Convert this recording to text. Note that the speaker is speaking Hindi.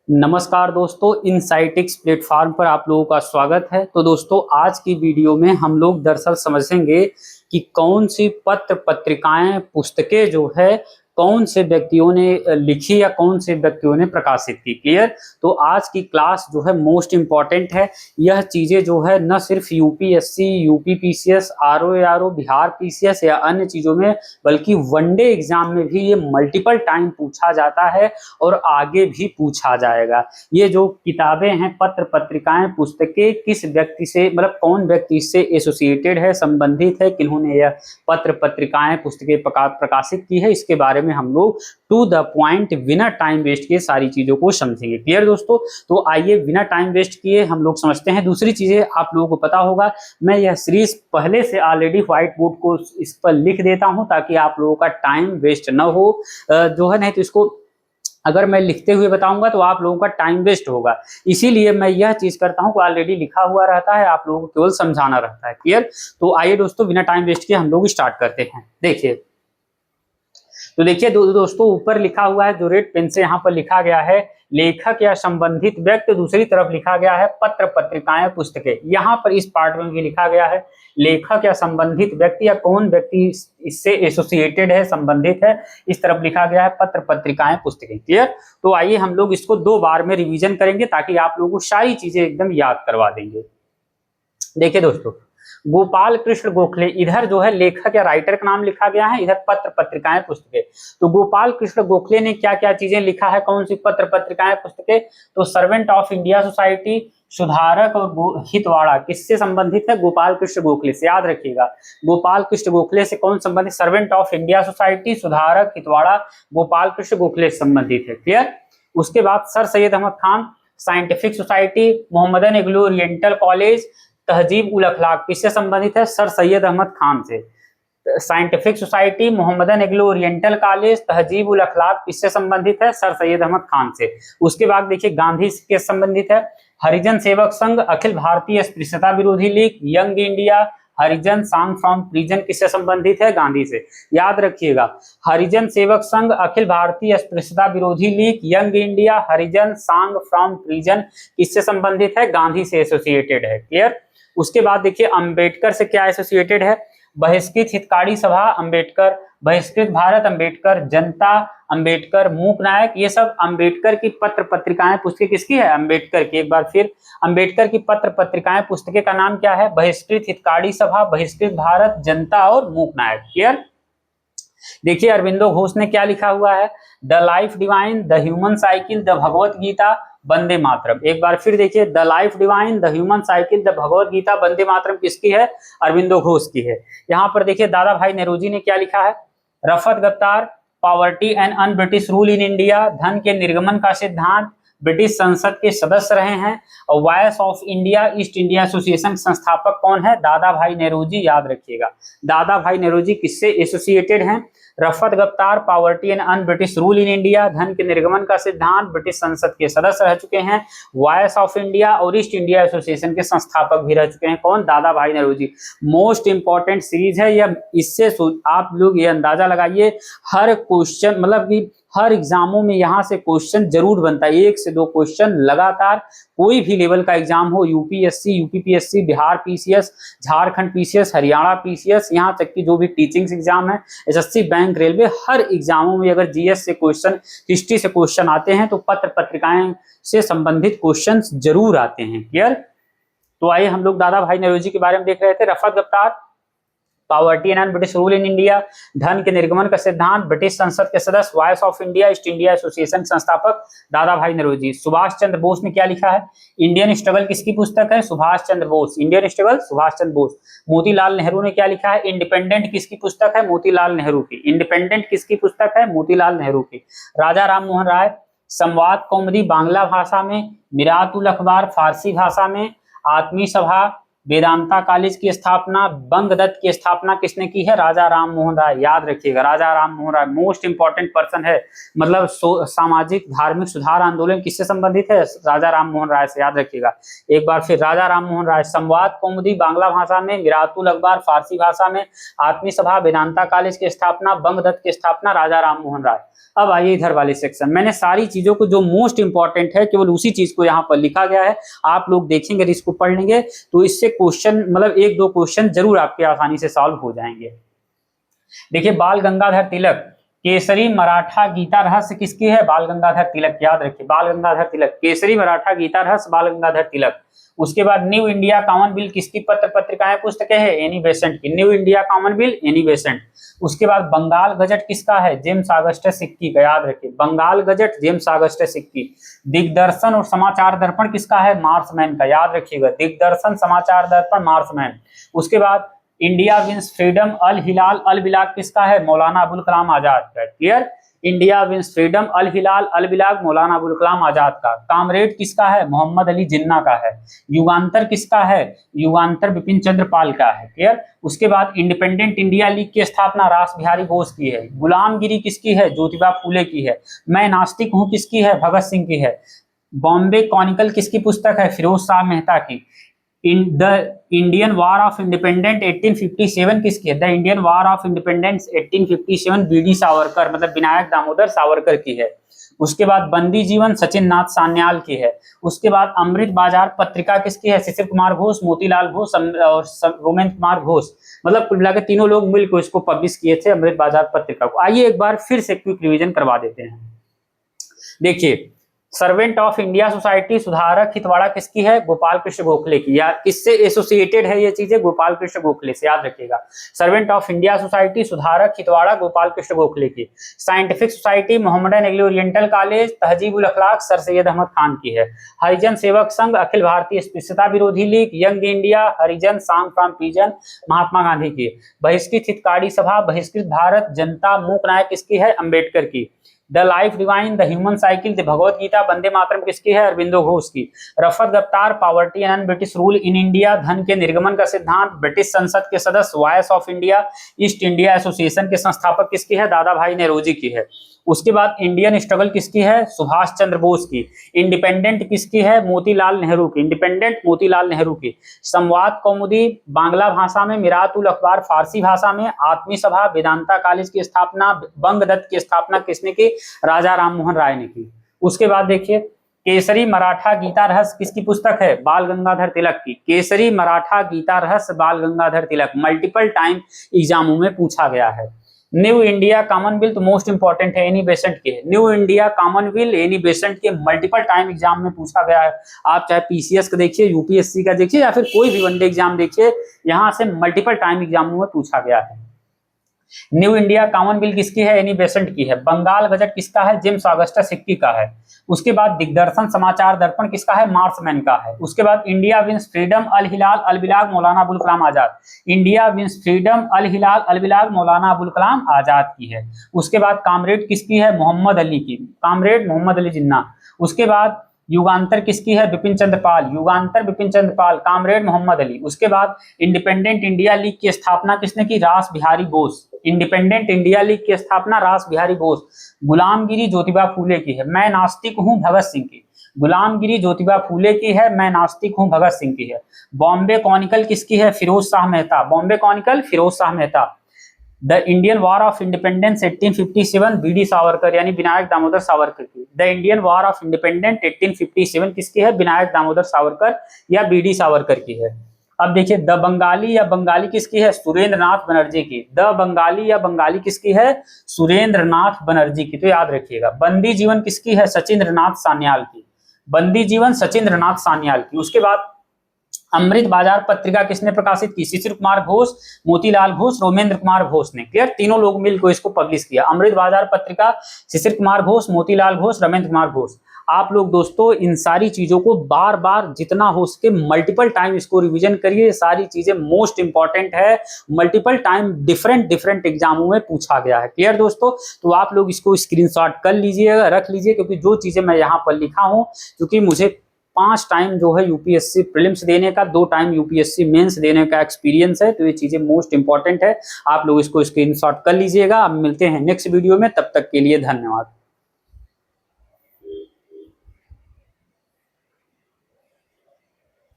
नमस्कार दोस्तों, इनसाइटिक्स प्लेटफॉर्म पर आप लोगों का स्वागत है। तो दोस्तों, आज की वीडियो में हम लोग दरअसल समझेंगे कि कौन सी पत्र पत्रिकाएं पुस्तकें जो है कौन से व्यक्तियों ने लिखी या कौन से व्यक्तियों ने प्रकाशित की। क्लियर। तो आज की क्लास जो है मोस्ट इम्पॉर्टेंट है। यह चीजें जो है न सिर्फ UPSC, UP PCS, RO Bihar PCS या अन्य चीजों में, बल्कि वनडे एग्जाम में भी ये मल्टीपल टाइम पूछा जाता है और आगे भी पूछा जाएगा। ये जो किताबें हैं, पत्र पत्रिकाएं पुस्तकें, किस व्यक्ति से मतलब कौन व्यक्ति इससे एसोसिएटेड है, संबंधित है, किन्होंने यह पत्र पत्रिकाएं पुस्तकें प्रकाशित की है, इसके बारे में हम लोग टू द पॉइंट बिना टाइम वेस्ट किए सारी चीजों को समझेंगे। क्लियर दोस्तों। तो आइए बिना टाइम वेस्ट किए हम लोग समझते हैं। दूसरी चीजें आप लोगों को पता होगा, मैं यह सीरीज पहले से ऑलरेडी व्हाइट बोर्ड को इस पर लिख देता हूं ताकि आप लोगों का टाइम वेस्ट न हो। जो है नहीं तो इसको अगर मैं लिखते हुए बताऊंगा तो आप लोगों का टाइम वेस्ट होगा, इसीलिए मैं यह चीज करता हूं कि ऑलरेडी लिखा हुआ रहता है, आप लोगों को केवल समझाना रहता है। क्लियर। तो आइए दोस्तों, बिना टाइम वेस्ट किए हम लोग स्टार्ट करते हैं। देखिए तो देखिए दोस्तों, ऊपर लिखा हुआ है, जो रेड पेन से यहाँ पर लिखा गया है लेखक या संबंधित व्यक्ति, दूसरी तरफ लिखा गया है पत्र पत्रिकाएं पुस्तकें। यहाँ पर इस पार्ट में भी लिखा गया है लेखक या संबंधित व्यक्ति या कौन व्यक्ति इससे एसोसिएटेड है, संबंधित है। इस तरफ लिखा गया है पत्र पत्रिकाएं पुस्तकें। क्लियर। तो आइए हम लोग इसको 2 बार में रिवीजन करेंगे ताकि आप लोगों को सारी चीजें एकदम याद करवा देंगे। देखिए दोस्तों, गोपाल कृष्ण गोखले, इधर जो है लेखक या राइटर का नाम लिखा गया है, इधर पत्र पत्रिकाएं पुस्तकें। तो गोपाल कृष्ण गोखले ने क्या क्या चीजें लिखा है, कौन सी पत्र पत्रिकाएं पुस्तकें? तो सर्वेंट ऑफ इंडिया सोसाइटी, सुधारक और हितवाड़ा, किससे संबंधित है? गोपाल कृष्ण गोखले से। याद रखिएगा, गोपाल कृष्ण गोखले से कौन संबंधित? सर्वेंट ऑफ इंडिया सोसाइटी, सुधारक, हितवाड़ा, गोपाल कृष्ण गोखले से संबंधित है। क्लियर। उसके बाद sir Syed Ahmad Khan, scientific society, Mohammedan Anglo oriental college, Tahzeeb ul अखलाक, किससे संबंधित है? सर सैयद अहमद खान से। Scientific society, Mohammedan Anglo oriental college, Tahzeeb ul अखलाक, किससे संबंधित है? सर सैयद अहमद खान से। उसके बाद देखिए गांधी से संबंधित है हरिजन सेवक संघ, अखिल भारतीय अस्पृश्यता विरोधी लीग, यंग इंडिया, हरिजन सांग फ्रॉम प्रिजन, किससे संबंधित है? गांधी से। याद रखिएगा, हरिजन सेवक संघ, अखिल भारतीय अस्पृश्यता विरोधी लीग, यंग इंडिया, हरिजन सांग फ्रॉम प्रिजन, किससे संबंधित है? गांधी से एसोसिएटेड है। क्लियर। उसके बाद देखिए अंबेडकर से क्या एसोसिएटेड है? बहिष्कृत हितकारी सभा अंबेडकर, बहिष्कृत भारत अंबेडकर, जनता अंबेडकर, मूक नायक, ये सब अंबेडकर की पत्र पत्रिकाएं पुस्तकें किसकी है? अंबेडकर की। एक बार फिर, अंबेडकर की पत्र पत्रिकाएं पुस्तकें का नाम क्या है? बहिष्कृत हितकारी सभा, बहिष्कृत भारत, जनता और मूक नायक। क्लियर। देखिए अरविंदो घोष ने क्या लिखा हुआ है? The life divine, the human cycle, the Bhagavad Gita, Vande Mataram. एक बार फिर देखिए, the life divine, the human cycle, the Bhagavad Gita, Vande Mataram किसकी है? अरविंदो घोष की है। यहाँ पर देखिए दादा भाई नेहरूजी ने क्या लिखा है? Rast Goftar, poverty and un British rule in India, धन के निर्गमन का सिद्धांत, ब्रिटिश संसद के सदस्य रहे हैं। और voice of India, East India association संस्थापक कौन है? दादा भाई नेहरूजी। याद रखिएगा, दादा भाई नेहरूजी किससे एसोसिएटेड हैं? Rast Goftar, poverty and un British rule in India, धन के निर्गमन का सिद्धांत, ब्रिटिश संसद के सदस्य रह चुके हैं। वॉइस ऑफ इंडिया और ईस्ट इंडिया एसोसिएशन के संस्थापक भी रह चुके हैं। कौन? दादा भाई नेहरूजी। मोस्ट इंपॉर्टेंट सीरीज है यह। इससे आप लोग ये अंदाजा लगाइए, हर क्वेश्चन मतलब कि हर एग्जामों में यहाँ से क्वेश्चन जरूर बनता है, 1 से 2 क्वेश्चन लगातार। कोई भी लेवल का एग्जाम हो, UPSC, UPPSC, Bihar PCS, Jharkhand PCS, Haryana PCS, यहाँ तक कि जो भी टीचिंग एग्जाम है, एसएससी, बैंक, रेलवे, हर एग्जामों में अगर जीएस से क्वेश्चन, हिस्ट्री से क्वेश्चन आते हैं तो पत्र पत्रिकाएं से संबंधित क्वेश्चन जरूर आते हैं। क्लियर। तो आइए हम लोग दादा भाई नेहरूजी के बारे में देख रहे थे। Rast Goftar, poverty and British rule in India, धन के निर्गमन का सिद्धांत, ब्रिटिश संसद के सदस्य, voice of India, East India association संस्थापक, दादा भाई नेहरूजी। सुभाष चंद्र बोस ने क्या लिखा है? इंडियन स्ट्रगल किसकी पुस्तक है? सुभाष चंद्र बोस। Indian struggle, Subhash Chandra Bose. मोतीलाल नेहरू ने क्या लिखा है? इंडिपेंडेंट किसकी पुस्तक है? मोतीलाल नेहरू की। इंडिपेंडेंट किसकी पुस्तक है? मोतीलाल नेहरू की। राजा राम मोहन राय, संवाद कौमुदी बांग्ला भाषा में, मिरात उल अखबार फारसी भाषा में, आत्मी सभा वेदांता कॉलेज की स्थापना, बंगदत्त की स्थापना किसने की है? राजा राम मोहन राय। याद रखिएगा, राजा Ram Mohan Roy most important person है, मतलब सामाजिक धार्मिक सुधार आंदोलन किससे संबंधित है? राजा राम मोहन राय से। याद रखिएगा एक बार फिर, राजा राम मोहन राय। संवाद कौमुदी बांग्ला भाषा में, मिरातुल अखबार फारसी भाषा में, आत्मी सभा, वेदांता कॉलेज की स्थापना, बंगदत्त की स्थापना, राजा राम मोहन राय। अब आइए इधर वाले सेक्शन, मैंने सारी चीजों को जो मोस्ट इंपॉर्टेंट है केवल उसी चीज को यहाँ पर लिखा गया है, आप लोग देखेंगे इसको पढ़ लेंगे तो इससे क्वेश्चन मतलब एक दो क्वेश्चन जरूर आपके आसानी से सॉल्व हो जाएंगे। देखिए, बाल गंगाधर तिलक, केसरी मराठा गीता रहस्य किसकी है? बाल गंगाधर तिलक। याद रखिए, बाल गंगाधर तिलक, केसरी मराठा गीता रहस्य बाल गंगाधर तिलक। उसके बाद न्यू इंडिया कॉमन बिल किसकी पत्र पत्रिकाएं पुस्तकें है? एनी बेसेंट की। New India common bill, Annie Besant. उसके बाद बंगाल गजट किसका है? जेम्स ऑगस्टस सिक्की का। याद रखिए, बंगाल गजट जेम्स ऑगस्टस सिक्की। दिग्दर्शन और समाचार दर्पण किसका है? मार्समैन का। याद रखिएगा, दिग्दर्शन समाचार दर्पण मार्समैन। उसके बाद इंडिया विंस फ्रीडम अल हिलाल अल बिलाग किसका है? मौलाना अबुल कलाम आजाद का। क्लियर, इंडिया विंस फ्रीडम अल हिलाल अल बिलाग मौलाना अबुल कलाम आजाद का। कामरेड किसका है? मोहम्मद अली जिन्ना का है। युगांतर किसका है? युगांतर बिपिन चंद्र पाल का है। क्लियर। उसके बाद इंडिपेंडेंट इंडिया लीग की स्थापना रास बिहारी बोस की है। गुलामगिरी किसकी है? ज्योतिबा फूले की है। मैं नास्तिक हूं किसकी है? भगत सिंह की है। बॉम्बे कॉनिकल किसकी पुस्तक है? फिरोज शाह मेहता की। In the Indian war of independence 1857 किसकी है? The Indian war of independence 1857 BD Savarkar मतलब विनायक दामोदर सावरकर की है। उसके बाद बंदी जीवन सचिन नाथ सान्याल की है। उसके बाद अमृत बाजार पत्रिका किसकी है? शिशिर कुमार घोष, मोतीलाल घोष और रोमेन कुमार घोष, मतलब कुल मिलाकर तीनों लोग मिलकर इसको पब्लिश किए थे अमृत बाजार पत्रिका को। आइए एक बार फिर से क्विक रिवीजन करवा देते हैं। देखिए, सर्वेंट ऑफ इंडिया सोसाइटी सुधारक हितवाड़ा किसकी है? गोपाल कृष्ण गोखले की। या किससे एसोसिएटेड है ये चीजें? गोपाल कृष्ण गोखले से। याद रखिएगा, सर्वेंट ऑफ इंडिया सोसाइटी सुधारक हितवाड़ा गोपाल कृष्ण गोखले की। Scientific society Mohammedan Anglo oriental college Tahzeebul Akhlaq sir Syed Ahmad Khan की है। हरिजन सेवक संघ अखिल भारतीय अस्पृश्यता विरोधी लीग यंग इंडिया हरिजन सांग फ्रॉम पीजन महात्मा गांधी की। बहिष्कृत हितकारी सभा बहिष्कृत भारत जनता मूक नायक किसकी है? अंबेडकर की। The life divine the human cycle the Bhagavad Gita Vande Mataram किसकी है? अरविंदो घोष की। Rast Goftar poverty and British rule in India धन के निर्गमन का सिद्धांत ब्रिटिश संसद के सदस्य voice of India East India association के संस्थापक किसकी है? दादा भाई नेरोजी की है। उसके बाद इंडियन स्ट्रगल किसकी है? सुभाष चंद्र बोस की। इंडिपेंडेंट किसकी है? मोतीलाल नेहरू की। इंडिपेंडेंट मोतीलाल नेहरू की। संवाद कौमुदी बांग्ला भाषा में, मिरातुल अखबार फारसी भाषा में, आत्मी सभा वेदांता कॉलेज की स्थापना बंगदत्त की स्थापना किसने की? राजा राम मोहन राय ने की। उसके बाद देखिए, केसरी मराठा गीता रहस्य किसकी पुस्तक है? बाल गंगाधर तिलक की। केसरी मराठा गीता रहस्य बाल गंगाधर तिलक मल्टीपल टाइम एग्जामों में पूछा गया है। New India Commonwealth most important है, एनी बेसेंट के। New India Commonwealth Annie Besant के मल्टीपल टाइम एग्जाम में पूछा गया है। आप चाहे पीसीएस का देखिए, यूपीएससी का देखिए या फिर कोई भी वनडे एग्जाम देखिए, यहां से मल्टीपल टाइम एग्जामों में पूछा गया है। न्यू इंडिया कॉमनवेल्थ किसकी है? एनी बेसेंट की है। बंगाल गजट किसका है? जेम्स ऑगस्टस सिक्की का है। उसके बाद दिग्दर्शन समाचार दर्पण किसका है? मार्समैन का है। उसके बाद इंडिया विंस फ्रीडम अल हिलाल अल बिलाग Maulana Abul Kalam Azad. India wins freedom अल हिलाल अल बिलाग मौलाना अबुल कलाम आजाद की है। उसके बाद कामरेड किसकी है? मोहम्मद अली की। कामरेड मोहम्मद अली जिन्ना। उसके बाद युगांतर किसकी है? बिपिन चंद्र पाल। युगांतर बिपिन चंद्र पाल। कामरेड मोहम्मद अली। उसके बाद इंडिपेंडेंट इंडिया लीग की स्थापना किसने की? रास Bihari Bose. Independent India league की स्थापना रास बिहारी बोस। गुलामगिरी ज्योतिबा फूले की है। मैं नास्तिक हूं भगत सिंह की। गुलामगिरी ज्योतिबा फूले की है। मैं नास्तिक हूं भगत सिंह की है। बॉम्बे कॉनिकल किसकी है? Feroz Shah Mehta. Bombay Chronicle Feroz Shah Mehta. The Indian war of independence 1857 BD Savarkar यानी विनायक दामोदर सावरकर की। The Indian war of independence 1857 किसकी है? विनायक दामोदर सावरकर या बीडी सावरकर की है। अब देखिए, द बंगाली या बंगाली किसकी है? सुरेंद्र नाथ बनर्जी की। द बंगाली या बंगाली किसकी है? सुरेंद्र नाथ बनर्जी की। तो याद रखिएगा। बंदी जीवन किसकी है? सचिंद्र नाथ सान्याल की। बंदी जीवन सचिंद्र नाथ सान्याल की। उसके बाद अमृत बाजार पत्रिका किसने प्रकाशित की? शिशिर कुमार घोष, मोतीलाल घोष, रोमेंद्र कुमार घोष ने। क्लियर, तीनों लोग मिलकर इसको पब्लिश किया। अमृत बाजार पत्रिका शिशिर कुमार घोष, मोतीलाल घोष, रमेंद्र कुमार घोष। आप लोग दोस्तों इन सारी चीजों को बार बार जितना हो सके मल्टीपल टाइम इसको रिवीजन करिए। सारी चीजें मोस्ट इंपॉर्टेंट है, मल्टीपल टाइम डिफरेंट एग्जामों में पूछा गया है। क्लियर दोस्तों, तो आप लोग इसको स्क्रीनशॉट कर लीजिएगा, रख लीजिए, क्योंकि जो चीजें मैं यहाँ पर लिखा हूँ, क्योंकि मुझे 5 टाइम जो है यूपीएससी प्रीलिम्स देने का, 2 टाइम यूपीएससी मेंस देने का एक्सपीरियंस है। तो ये चीजें मोस्ट इंपॉर्टेंट है, आप लोग इसको स्क्रीनशॉट कर लीजिएगा। अब मिलते हैं नेक्स्ट वीडियो में, तब तक के लिए धन्यवाद।